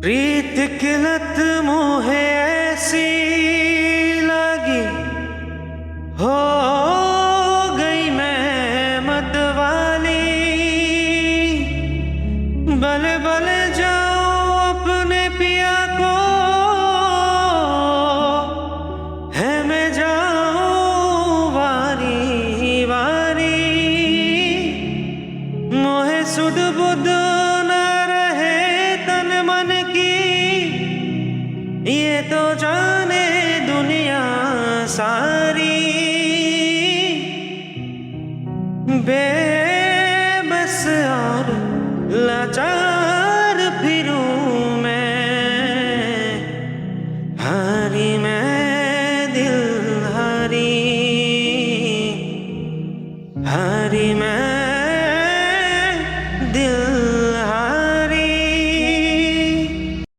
प्रीत की लत मोहे ऐसी लगी, हो गई मैं मतवाली। बल बल जाऊं अपने पिया को, है मैं जाऊं वारी वारी। मोहे सुध बुध न रहे तन मन की, ये तो जाने दुनिया सारी। बेबस और लाचार फिरूं मैं, हारी मैं दिल हारी, हारी मैं दिल